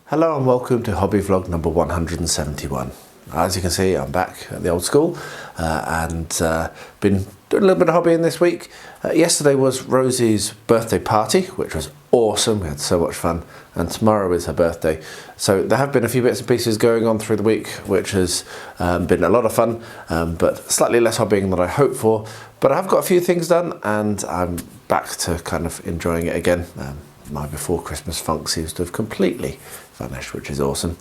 Hello and welcome to hobby vlog number 171. As you can see, I'm back at the old school and been doing a little bit of hobbying this week. Yesterday was Rosie's birthday party, which was awesome. We had so much fun, and tomorrow is her birthday. So there have been a few bits and pieces going on through the week, which has been a lot of fun, but slightly less hobbying than I hoped for. But I have got a few things done and I'm back to kind of enjoying it again. My before Christmas funk seems to have completely vanished, which is awesome.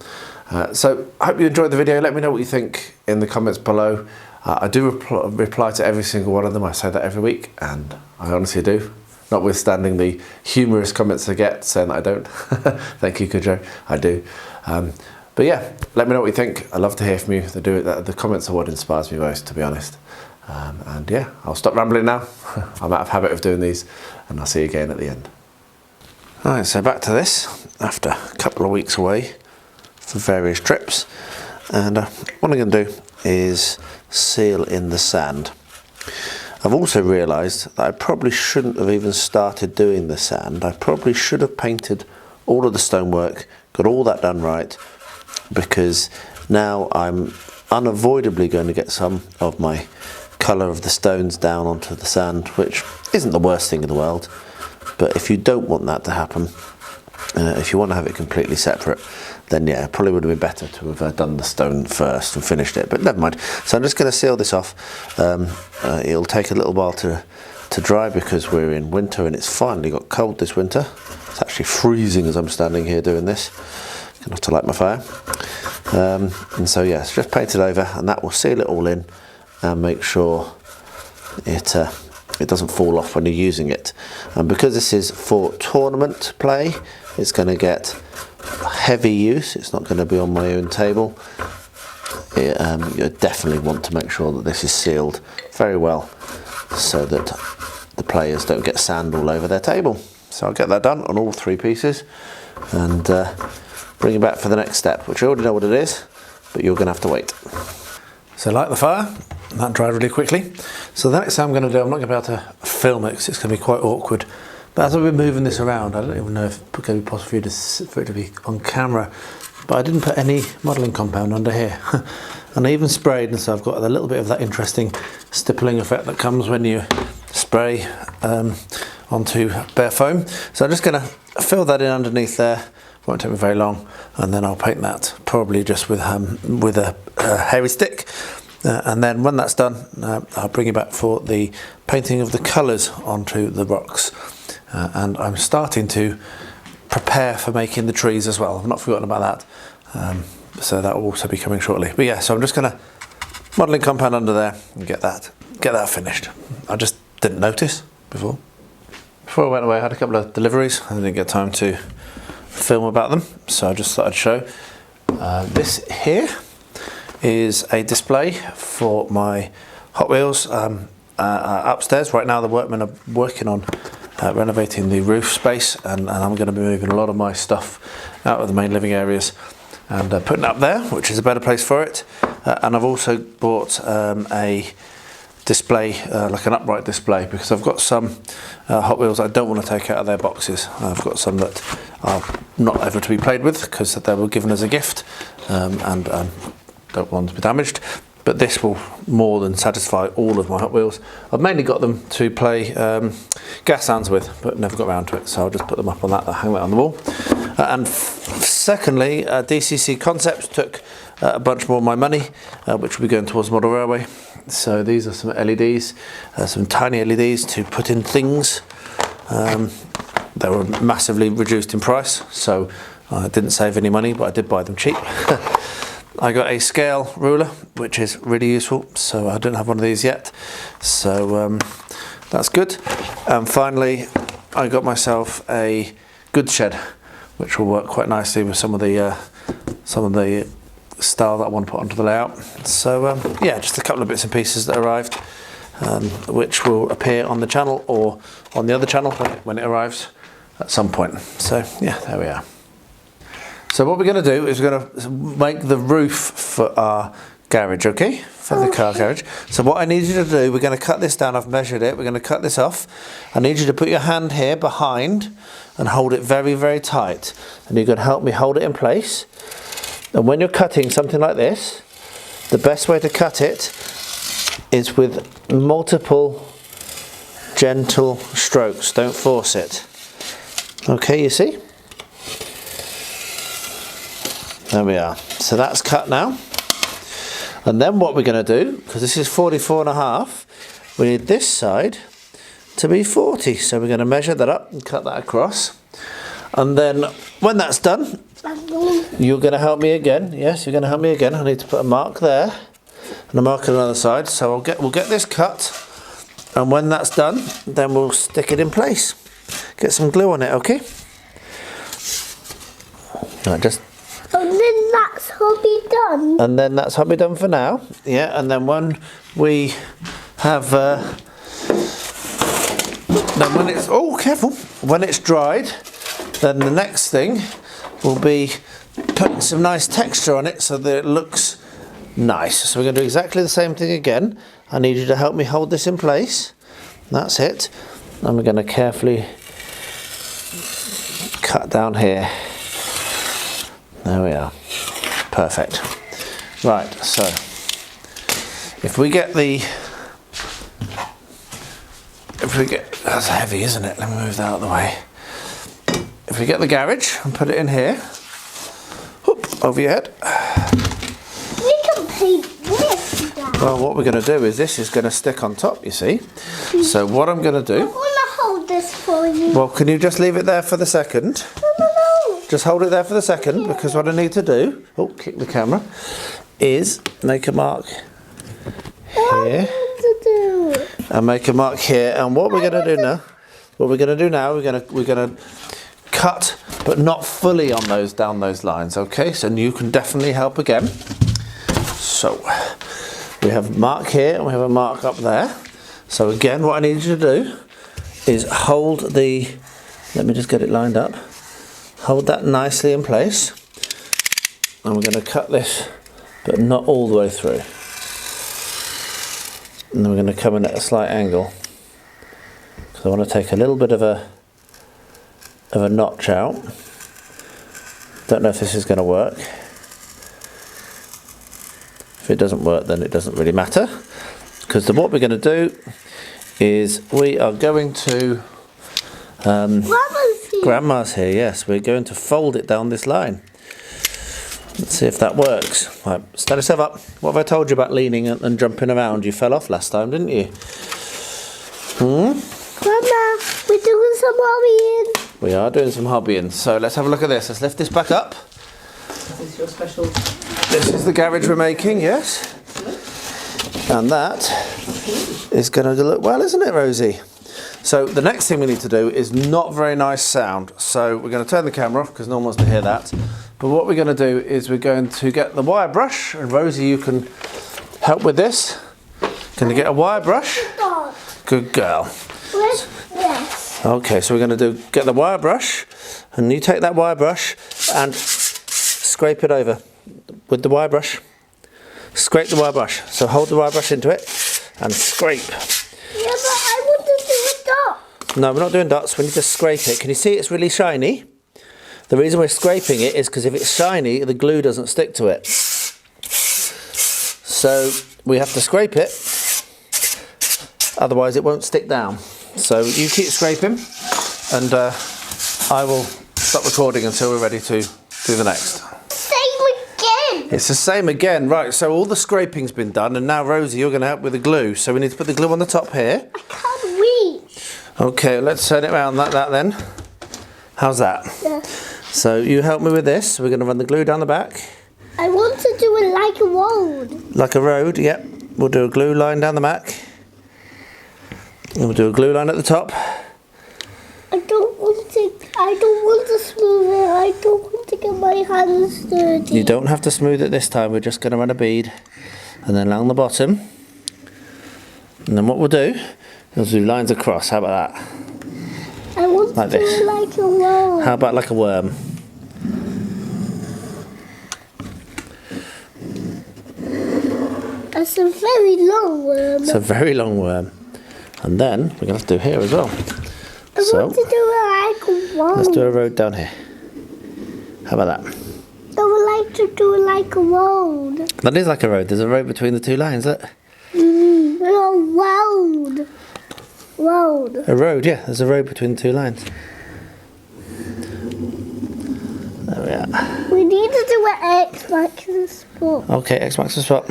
So I hope you enjoyed the video. Let me know what you think in the comments below. I do reply to every single one of them. I say that every week, and I honestly do, notwithstanding the humorous comments I get saying that I don't. Thank you, Kujo. I do. But yeah, let me know what you think. I love to hear from you. The comments are what inspires me most, to be honest. And yeah, I'll stop rambling now. I'm out of habit of doing these, and I'll see you again at the end. Alright, so back to this after a couple of weeks away for various trips, and what I'm going to do is seal in the sand. I've also realised that I probably shouldn't have even started doing the sand. I probably should have painted all of the stonework, got all that done right, because now I'm unavoidably going to get some of my colour of the stones down onto the sand, which isn't the worst thing in the world. But if you don't want that to happen, if you want to have it completely separate, then yeah, it probably would have been better to have done the stone first and finished it, but never mind. So I'm just going to seal this off. It'll take a little while to dry because we're in winter and it's finally got cold this winter. It's actually freezing as I'm standing here doing this. Gonna have to light my fire. And so yeah, it's just painted over, and that will seal it all in and make sure it doesn't fall off when you're using it. And because this is for tournament play, it's going to get heavy use. It's not going to be on my own table. You definitely want to make sure that this is sealed very well so that the players don't get sand all over their table. So I'll get that done on all three pieces and bring it back for the next step, which I already know what it is, but you're going to have to wait. So light the fire. That dried really quickly. So the next thing I'm going to do, I'm not going to be able to film it because it's going to be quite awkward. But as I've been moving this around, I don't even know if it's going to be possible for it to be on camera. But I didn't put any modelling compound under here. And I even sprayed, and so I've got a little bit of that interesting stippling effect that comes when you spray onto bare foam. So I'm just going to fill that in underneath there. Won't take me very long, and then I'll paint that probably just with a hairy stick. And then when that's done, I'll bring it back for the painting of the colours onto the rocks. And I'm starting to prepare for making the trees as well. I've not forgotten about that. So that will also be coming shortly. But yeah, so I'm just going to modelling compound under there and get that finished. I just didn't notice before. Before I went away, I had a couple of deliveries. I didn't get time to film about them, so I just thought I'd show. This here is a display for my Hot Wheels upstairs. Right now the workmen are working on renovating the roof space, and I'm going to be moving a lot of my stuff out of the main living areas and putting it up there, which is a better place for it. And I've also bought a display, like an upright display, because I've got some Hot Wheels I don't want to take out of their boxes. I've got some that are not ever to be played with because they were given as a gift, and don't want to be damaged. But this will more than satisfy all of my Hot Wheels. I've mainly got them to play gas hands with, but never got around to it, so I'll just put them up on that, I'll hang that on the wall. And secondly, DCC Concepts took a bunch more of my money, which will be going towards Model Railway. So these are some LEDs, some tiny LEDs to put in things. They were massively reduced in price, so I didn't save any money, but I did buy them cheap. I got a scale ruler, which is really useful, so I don't have one of these yet, so that's good. And finally, I got myself a goods shed, which will work quite nicely with some of the style that I want to put onto the layout. So yeah, just a couple of bits and pieces that arrived, which will appear on the channel or on the other channel when it arrives at some point. So yeah, there we are. So what we're going to do is we're going to make the roof for our garage, okay? For the car garage. So what I need you to do, we're going to cut this down. I've measured it. We're going to cut this off. I need you to put your hand here behind and hold it very, very tight. And you're going to help me hold it in place. And when you're cutting something like this, the best way to cut it is with multiple gentle strokes. Don't force it. Okay, you see? There we are. So that's cut now. And then what we're going to do, because this is 44.5, we need this side to be 40. So we're going to measure that up and cut that across. And then when that's done, you're going to help me again. Yes, you're going to help me again. I need to put a mark there and a mark on the other side. So we'll get this cut. And when that's done, then we'll stick it in place. Get some glue on it, okay? Right, just. And then that's hobby done. And then that's hobby done for now. Yeah, and then when we have, then when it's, oh, careful, when it's dried, then the next thing will be putting some nice texture on it so that it looks nice. So we're going to do exactly the same thing again. I need you to help me hold this in place. That's it. And we're going to carefully cut down here. There we are. Perfect. Right, so if we get that's heavy, isn't it? Let me move that out of the way. If we get the garage and put it in here, whoop, over your head. We can paint this down. Well, what we're going to do is this is going to stick on top, you see. So what I'm going to do. I want to hold this for you. Well, can you just leave it there for the second? No. Just hold it there for the second, because what I need to do, oh, kick the camera, is make a mark here. And make a mark here. And what we're going to do now, we're going to cut, but not fully on those, down those lines, okay? So you can definitely help again. So we have a mark here and we have a mark up there. So again, what I need you to do is hold the, let me just get it lined up. Hold that nicely in place. And we're going to cut this, but not all the way through. And then we're going to come in at a slight angle. So I want to take a little bit of a notch out. Don't know if this is going to work. If it doesn't work, then it doesn't really matter, because what we're going to do is we are going to Grandma's here, yes, we're going to fold it down this line. Let's see if that works. Right, stand yourself up. What have I told you about leaning and jumping around? You fell off last time, didn't you? Grandma, we're doing some hobbying. We are doing some hobbying. So let's have a look at this. Let's lift this back up. This is your special. This is the garage we're making, yes. And that is going to look well, isn't it, Rosie? So the next thing we need to do is not very nice sound. So we're going to turn the camera off because no one wants to hear that. But what we're going to do is we're going to get the wire brush. And Rosie, you can help with this. Can you get a wire brush? Good girl. Yes. Okay, so we're going to get the wire brush. And you take that wire brush and scrape it over with the wire brush. Scrape the wire brush. So hold the wire brush into it and scrape. Yeah, but I want to do a dot. No, we're not doing dots. We need to scrape it. Can you see it's really shiny? The reason we're scraping it is because if it's shiny, the glue doesn't stick to it. So we have to scrape it. Otherwise, it won't stick down. So you keep scraping, and I will stop recording until we're ready to do the next. It's the same again, right, so all the scraping's been done, and now Rosie, you're going to help with the glue. So we need to put the glue on the top here. I can't reach. Okay, let's turn it around like that then. How's that? Yeah. So you help me with this. We're going to run the glue down the back. I want to do it like a road. Like a road, yep. We'll do a glue line down the back. And we'll do a glue line at the top. I don't want to smooth it. I don't want to get my hands dirty. You don't have to smooth it this time. We're just going to run a bead and then along the bottom. And then what we'll do is do lines across. How about that? I want like to do this. it like a worm. How about like a worm? That's a very long worm. It's a very long worm. And then we're going to have to do here as well. I So, want to do it like a road. let's do a road down here. How about that? I would like to do it like a road. That is like a road. There's a road between the two lines, look. Road. Road. A road, yeah. There's a road between the two lines. There we are. We need to do an X marks the spot. Okay, X marks the spot.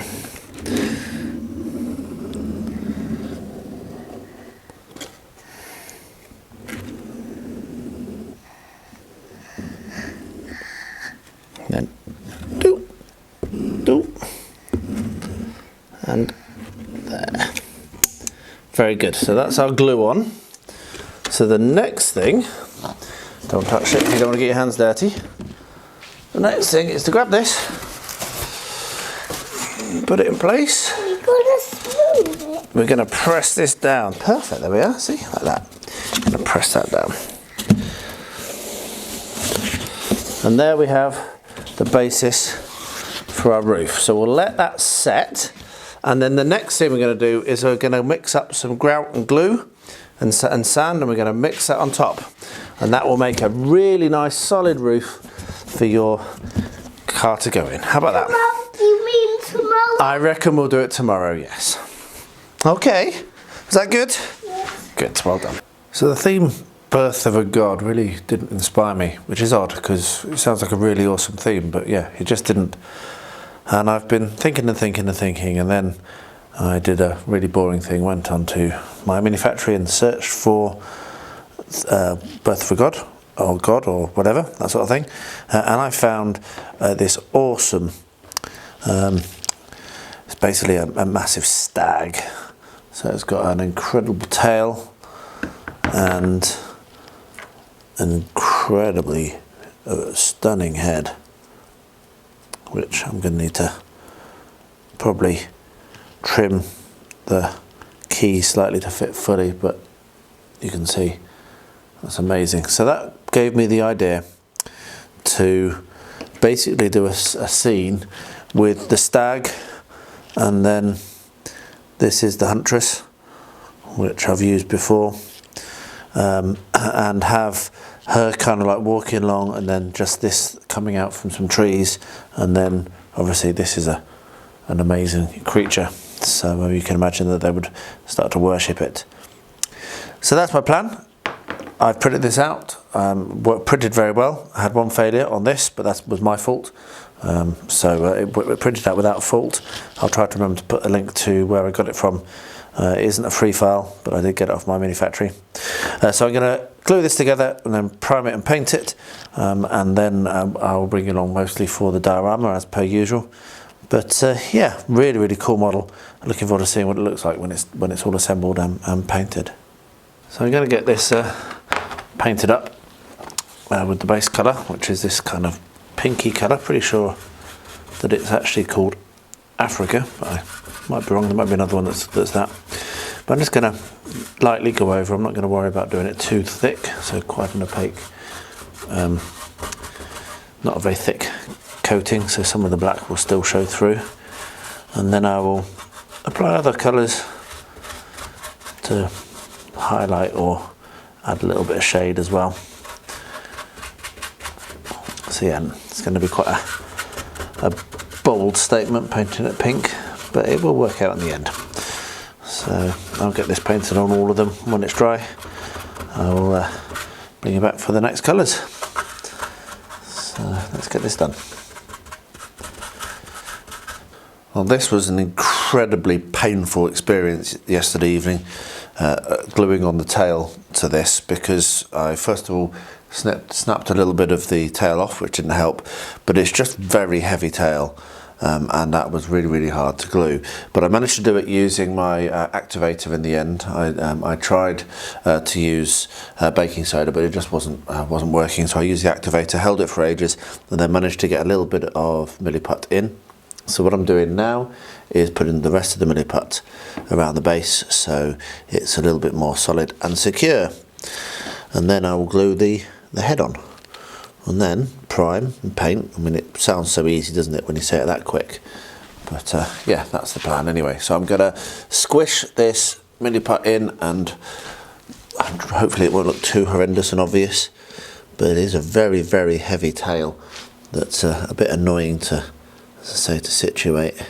Then do, and there. Very good. So that's our glue on. So the next thing, don't touch it, you don't want to get your hands dirty. The next thing is to grab this, put it in place. We're gonna smooth it. We're going to press this down. Perfect, there we are, see, like that. I'm going to press that down. And there we have the basis for our roof. So we'll let that set, and then the next thing we're going to do is we're going to mix up some grout and glue and sand, and we're going to mix that on top. And that will make a really nice solid roof for your car to go in. How about that? You mean tomorrow? I reckon we'll do it tomorrow, yes. Okay, is that good? Yes. Good, well done. So the theme Birth of a God really didn't inspire me, which is odd because it sounds like a really awesome theme, but yeah, it just didn't. And I've been thinking and thinking and thinking, and then I did a really boring thing, went onto my mini factory and searched for Birth of a God, or whatever, that sort of thing. And I found this awesome, it's basically a massive stag. So it's got an incredible tail and an incredibly stunning head, which I'm going to need to probably trim the key slightly to fit fully, but you can see that's amazing. So that gave me the idea to basically do a scene with the stag, and then this is the huntress, which I've used before, and have her kind of like walking along, and then just this coming out from some trees, and then obviously this is an amazing creature, so you can imagine that they would start to worship it. So that's my plan. I've printed this out, printed very well. I had one failure on this, but that was my fault. It printed out without fault. I'll try to remember to put a link to where I got it from. It isn't a free file, but I did get it off my mini factory. So I'm going to glue this together and then prime it and paint it, and then I'll bring it along mostly for the diorama as per usual. But yeah, really, really cool model. I'm looking forward to seeing what it looks like when it's all assembled and painted. So I'm going to get this painted up with the base colour, which is this kind of pinky colour. Pretty sure that it's actually called Africa, but I might be wrong. There might be another one that's that. But I'm just going to lightly go over. I'm not going to worry about doing it too thick, so quite an opaque, not a very thick coating, so some of the black will still show through. And then I will apply other colours to highlight or add a little bit of shade as well. So yeah, it's going to be quite a bold statement painting it pink, but it will work out in the end. So I'll get this painted on all of them when it's dry. I'll bring you back for the next colours. So let's get this done. Well, this was an incredibly painful experience yesterday evening, gluing on the tail to this, because I first of all snapped a little bit of the tail off, which didn't help, but it's just very heavy tail, and that was really, really hard to glue. But I managed to do it using my activator in the end. I tried to use baking soda, but it just wasn't working, so I used the activator, held it for ages, and then managed to get a little bit of milliput in. So what I'm doing now is putting the rest of the milliput around the base, so it's a little bit more solid and secure. And then I will glue the head on, and then prime and paint. I mean, it sounds so easy, doesn't it, when you say it that quick? But yeah, that's the plan anyway. So I'm going to squish this mini putt in, and hopefully it won't look too horrendous and obvious. But it is a very, very heavy tail that's a bit annoying to, as I say, to situate.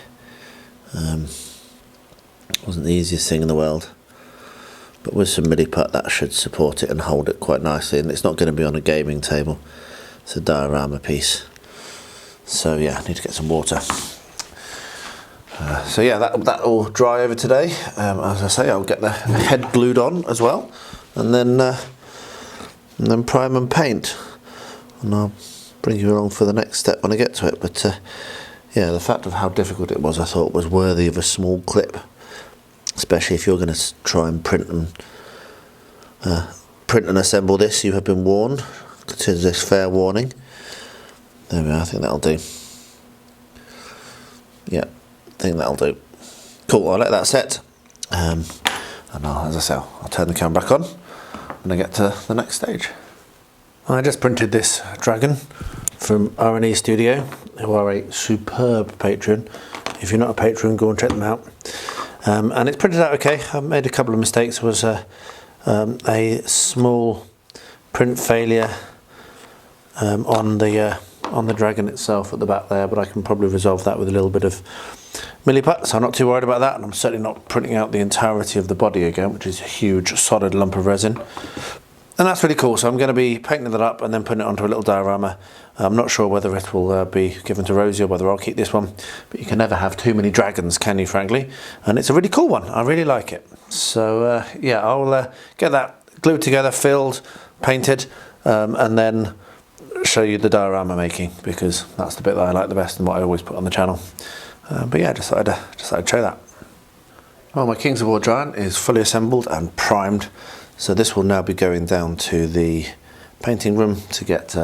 Wasn't the easiest thing in the world. But with some midi putt, that should support it and hold it quite nicely. And it's not going to be on a gaming table. It's a diorama piece. So yeah, I need to get some water. So yeah, that will dry over today. As I say, I'll get the head glued on as well, and then prime and paint. And I'll bring you along for the next step when I get to it. But yeah, the fact of how difficult it was, I thought was worthy of a small clip, especially if you're going to try and print and assemble this. You have been warned. Consider this fair warning. There we are. I think that'll do. Yeah. I think that'll do. Cool, I'll let that set, and as I say, I'll turn the camera back on when I get to the next stage. I just printed this dragon from R&E Studio, who are a superb patron. If you're not a patron, go and check them out. And it's printed out okay. I made a couple of mistakes. There was a small print failure on the dragon itself at the back there, but I can probably resolve that with a little bit of milliput, so I'm not too worried about that. And I'm certainly not printing out the entirety of the body again, which is a huge solid lump of resin, and that's really cool. So I'm going to be painting that up and then putting it onto a little diorama. I'm not sure whether it will be given to Rosie or whether I'll keep this one, but you can never have too many dragons, can you, frankly? And it's a really cool one. I really like it. So yeah, I'll get that glued together, filled, painted, and then show you the diorama making, because that's the bit that I like the best and what I always put on the channel. But yeah, just thought I'd show that. Well, my Kings of War giant is fully assembled and primed, so this will now be going down to the painting room to get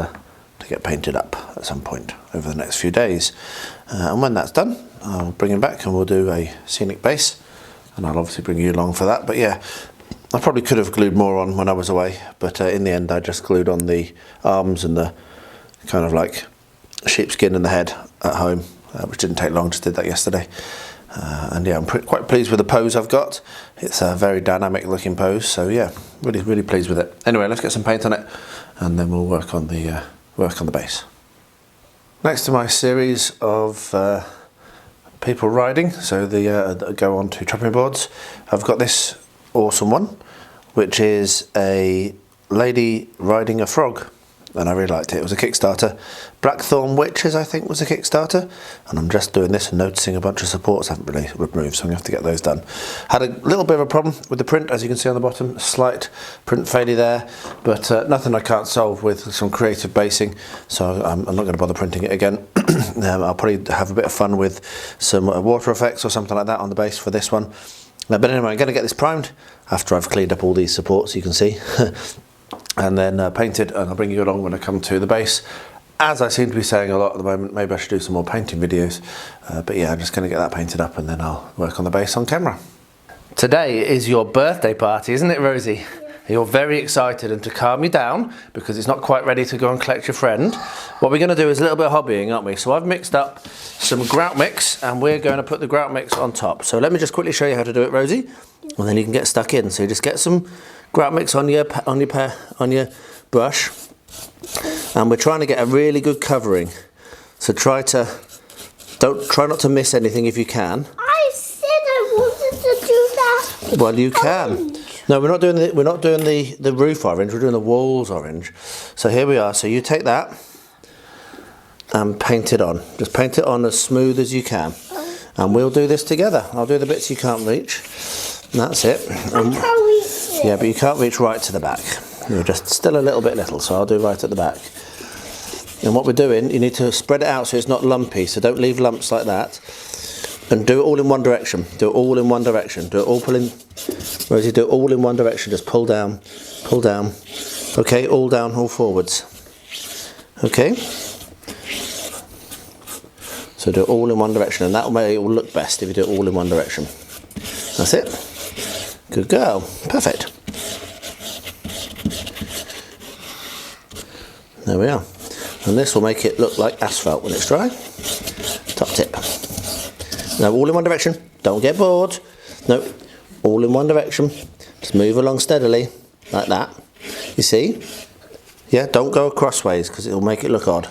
painted up at some point over the next few days. And when that's done, I'll bring him back and we'll do a scenic base, and I'll obviously bring you along for that. But yeah, I probably could have glued more on when I was away, but in the end I just glued on the arms and the kind of like sheepskin and the head at home, which didn't take long. Just did that yesterday. And yeah, I'm quite pleased with the pose I've got. It's a very dynamic looking pose, so yeah, really pleased with it. Anyway, let's get some paint on it, and then we'll work on the base. Next to my series of people riding, so that go on to chopping boards, I've got this awesome one, which is a lady riding a frog, and I really liked it. It was a Kickstarter. Blackthorn Witches, I think, was a Kickstarter, and I'm just doing this and noticing a bunch of supports I haven't really removed, so I'm going to have to get those done. Had a little bit of a problem with the print, as you can see on the bottom, a slight print failure there, but nothing I can't solve with some creative basing, so I'm not going to bother printing it again. I'll probably have a bit of fun with some water effects or something like that on the base for this one. But anyway, I'm going to get this primed after I've cleaned up all these supports, you can see, and then painted, and I'll bring you along when I come to the base. As I seem to be saying a lot at the moment, maybe I should do some more painting videos, but yeah, I'm just going to get that painted up and then I'll work on the base on camera. Today is your birthday party, isn't it, Rosie? Yeah. You're very excited, and to calm you down, because it's not quite ready to go and collect your friend, what we're going to do is a little bit of hobbying, aren't we? So I've mixed up some grout mix, and we're going to put the grout mix on top. So let me just quickly show you how to do it, Rosie, and then you can get stuck in. So you just get some grout mix on your brush, and we're trying to get a really good covering. So try not to miss anything if you can. I said I wanted to do that. Well, you can. No, we're not doing the roof orange. We're doing the walls orange. So here we are. So you take that and paint it on. Just paint it on as smooth as you can, and we'll do this together. I'll do the bits you can't reach. And that's it. I can't reach it. Yeah, but you can't reach right to the back. You're just still a little bit little, so I'll do right at the back. And what we're doing, you need to spread it out so it's not lumpy, so don't leave lumps like that. And do it all in one direction. Do it all in one direction. Do it all pulling. Rosie, do it all in one direction. Just pull down, pull down. Okay, all down, all forwards. Okay. So do it all in one direction, and that way it will look best if you do it all in one direction. That's it. Good girl. Perfect. There we are. And this will make it look like asphalt when it's dry. Top tip. No, all in one direction. Don't get bored. No, all in one direction. Just move along steadily, like that. You see? Yeah, don't go crossways because it'll make it look odd.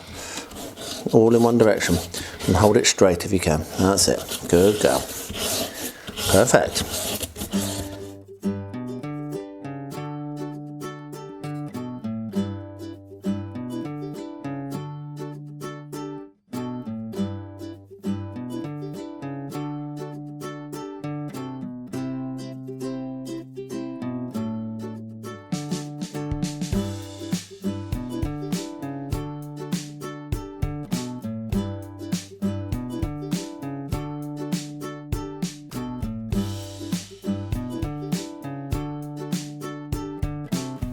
All in one direction. And hold it straight if you can. That's it. Good girl. Perfect.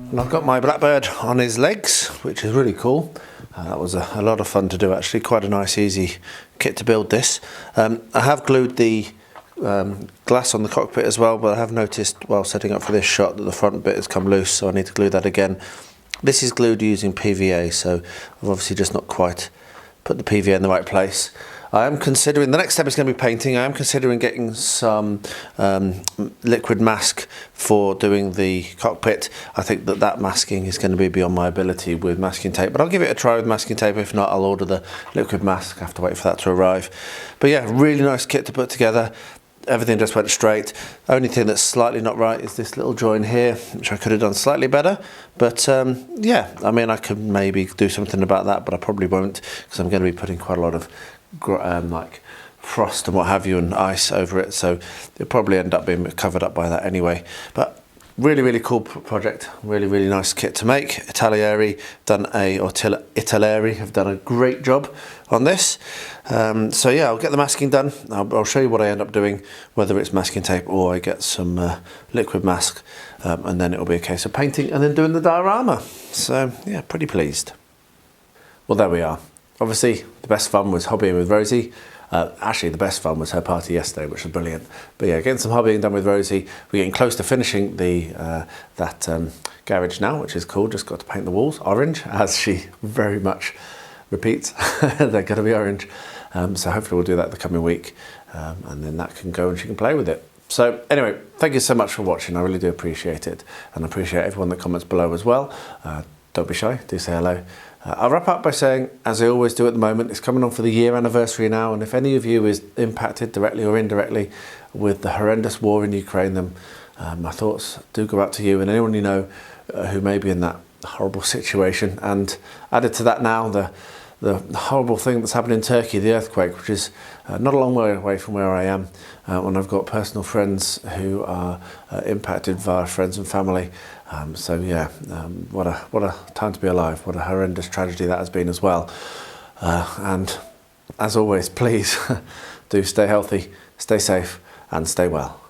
And I've got my Blackbird on his legs, which is really cool. That was a lot of fun to do actually, quite a nice easy kit to build this. I have glued the glass on the cockpit as well, but I have noticed while setting up for this shot that the front bit has come loose, so I need to glue that again. This is glued using PVA, so I've obviously just not quite put the PVA in the right place. I am considering, the next step is going to be painting. I am considering getting some liquid mask for doing the cockpit. I think that masking is going to be beyond my ability with masking tape, but I'll give it a try with masking tape. If not, I'll order the liquid mask. I have to wait for that to arrive. But yeah, really nice kit to put together. Everything just went straight. Only thing that's slightly not right is this little join here, which I could have done slightly better. But yeah, I mean, I could maybe do something about that, but I probably won't, because I'm going to be putting quite a lot of like frost and what have you and ice over it, so it'll probably end up being covered up by that anyway. But really cool project, really nice kit to make. Italieri have done a great job on this. So yeah, I'll get the masking done. I'll show you what I end up doing, whether it's masking tape or I get some liquid mask, and then it'll be a case of painting and then doing the diorama. So yeah, pretty pleased. Well, there we are. Obviously, the best fun was hobbying with Rosie. Actually, the best fun was her party yesterday, which was brilliant. But yeah, getting some hobbying done with Rosie. We're getting close to finishing the garage now, which is cool. Just got to paint the walls orange, as she very much repeats. They're going to be orange. So hopefully we'll do that the coming week. And then that can go and she can play with it. So anyway, thank you so much for watching. I really do appreciate it. And I appreciate everyone that comments below as well. Don't be shy, do say hello. I'll wrap up by saying, as I always do at the moment, it's coming on for the year anniversary now, and if any of you is impacted directly or indirectly with the horrendous war in Ukraine, then my thoughts do go out to you and anyone you know who may be in that horrible situation. And added to that now, the horrible thing that's happened in Turkey, the earthquake, which is not a long way away from where I am, and I've got personal friends who are impacted via friends and family. So yeah, what a time to be alive. What a horrendous tragedy that has been as well. And as always, please do stay healthy, stay safe, and stay well.